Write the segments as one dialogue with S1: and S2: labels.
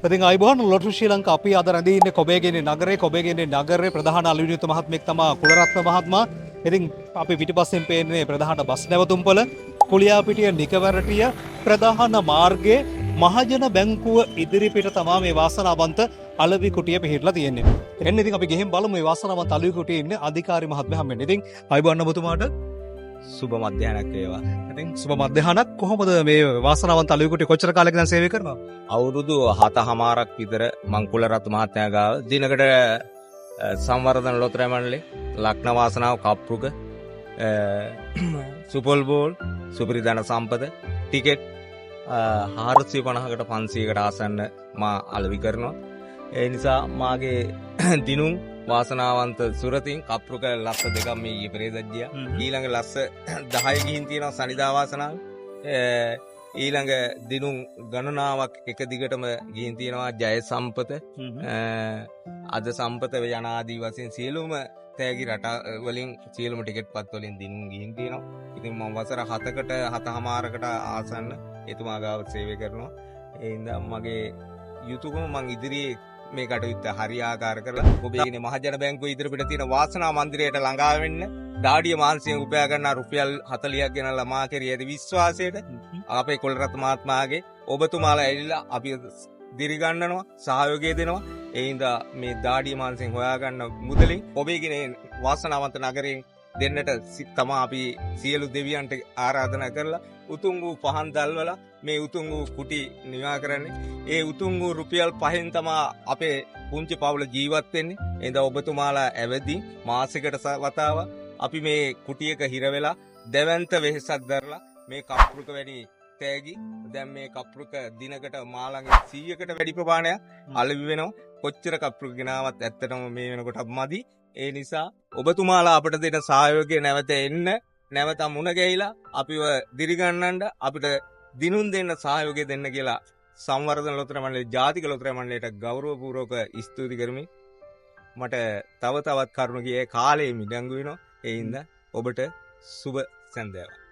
S1: ඉතින් අයිබෝන් ලොටරි ශ්‍රී ලංකා අපි අද රැඳී ඉන්නේ කොබේගේනේ නගරේ ප්‍රධාන අලුයුනිත මහත්මයෙක් තමයි කුලරත්න මහත්මයා. ඉතින් අපි පිටිපස්සෙන් පේන්නේ ප්‍රධාන බස් නැවතුම්පොළ කුලියාපිටිය නිකවරටිය ප්‍රධාන මාර්ගයේ මහජන බැංකුව ඉදිරිපිට තමයි මේ වාසනාවන්ත අලවි කුටිය පිහිටලා තියෙන්නේ. එන්න ඉතින් අපි ගිහින් බලමු මේ වාසනාවන්ත අලවි කුටියේ ඉන්නේ අධිකාරී මහත්මයා හම්බෙන්නේ. ඉතින් අයිබෝන් ඔබතුමාට
S2: සුබ මධ්‍යහනක් වේවා.
S1: ඉතින් සුබ මධ්‍යහනක්. කොහොමද මේ වාසනාවන්ත අලවි කුටිය කොච්චර කාලෙක දැන් සේවය කරනවා?
S2: අවුරුදු 7මාරක් විතර මං කුලරත්න මහත්මයා ගාව දිනකට සංවර්ධන ලොතරැයි මණ්ඩලේ ලග්න වාසනාව කප්පුක සුපල් බෝල් සුපිරිධන සම්පත ටිකට් 450කට 500කට ආසන්න මා අලවි කරනවා. ඒ නිසා මාගේ දිනුම් වාසනාවන්ත සුරතින් කප්පුක ලස්ස දෙකක් මේ ඊයේ පෙරේදා ඊළඟ ලස්ස 10 ගිහින් තියෙනවා සනිදා වාසනාව. ඊළඟ දිනුම් ගණනාවක් එක දිගටම ගිහින් තියෙනවා ජය සම්පත අද සම්පත යනාදී වශයෙන් සියලුම තෑගි රට වලින් සියලුම ටිකට් පත් වලින් දිනුම් ගිහින් තියෙනවා. ඉතින් මම වසර 7කට 7මාරකට ආසන්න එතුමා ගාව සේවය කරනවා. ඒ හින්දා මගේ යුතුයකම මං ඉදිරියේ මේ කටයුත්ත හරියාකාර කරලා ඔබේගේ මහජන බැංකුව ඉදිරියට තියෙන වාසනා මන්දිරයට ළඟා වෙන්න දාඩිය මාංශයෙන් උපයා ගන්න රුපියල් 40ක් ගෙනල්ලා මා කෙරෙහි ඇති විශ්වාසයට අපේ කුලරත්න මහත්මයාගේ ඔබතුමාලා ඇවිල්ලා අපි දිරිගන්නනවා සහයෝගය දෙනවා. ඒ හින්දා මේ දාඩිය මාංශයෙන් හොයාගන්න මුදලින් ඔබේගේ වාසනාවන්ත නගරයෙන් දෙන්නට තමා අපි සියලු දෙවියන්ට ආරාධනා කරලා උතුම් වූ පහන් දැල්වලා මේ උතුම් වූ කුටි නිවා කරන්නේ. ඒ උතුම් වූ රුපියල් 5න් තමා අපේ පුංචි පවුල ජීවත් වෙන්නේ. එහෙනම් ඔබතුමාලා ඇවදී මාසෙකට වතාව අපි මේ කුටියක හිර වෙලා දැවැන්ත වෙහෙසක් දරලා මේ කප්පුරුක වැඩි තෑගි දැන් මේ කප්පුරුක දිනකට මාළඟ 100කට වැඩි ප්‍රමාණයක් අලවි වෙනවා. කොච්චර කප්පුරුක ගෙනාවත් ඇත්තටම මේ වෙනකොට මදි. ඒ නිසා ඔබතුමාලා අපට දෙන සහයෝගය නැවත එන්න නැවත මුණ ගැහිලා අපිව දිරිගන්නන්න අපිට දිනුම් දෙන්න සහයෝගය දෙන්න කියලා සංවර්ධන ලොතරැයි මණ්ඩලයේ ජාතික ලොතරැයි මණ්ඩලයට ගෞරවපූර්වක ස්තුති කරමි. මට තව තවත් කරුණු කියේ කාලේ මිඩංගු වෙනවා. ඒ හින්දා ඔබට සුබ සන්ධ්‍යාවක්.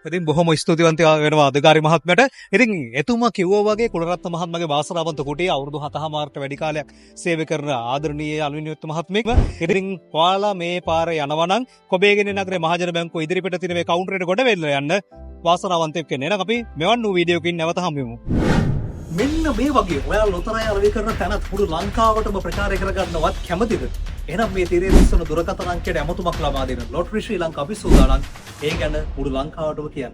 S1: ඉතින් බොහොම ස්තුතිවන්ත වෙනවා අධිකාරී මහත්මයාට. ඉතින් එතුමා කිව්වා වගේ කුලරත්න මහත්මයාගේ වාසනාවන්ත කුටියේ අවුරුදු 7මාරකට වැඩි කාලයක් සේවය කරන ආදරණීය අලුයුනිත මහත්මයෙක්. ඉතින් ඔයාලා මේ පාරේ යනවා නම් කොබේගිනි නගරේ මහජන බැංකුව ඉදිරිපිට තියෙන මේ කවුන්ටරයට ගොඩ වෙලා යන්න වාසනාවන්තයෙක් වෙන්න. එහෙනම් අපි මෙවන් වූ වීඩියෝකින් නැවත හමු වෙමු. මෙන්න මේ වගේ ඔයාලා ලොතරැයි අලවි කරන තැනත් මුළු ලංකාවටම ප්‍රචාරය කරගන්නවත් කැමතිද? එහෙනම් මේ තිරේ දිස්සන දුරකථන අංකයට ඇමතුමක් ලබා දෙන්න ලොටරි ශ්‍රී ලංකා අපි සූදානම්. ඒ ගැන මුළු ලංකාවටම කියන්න.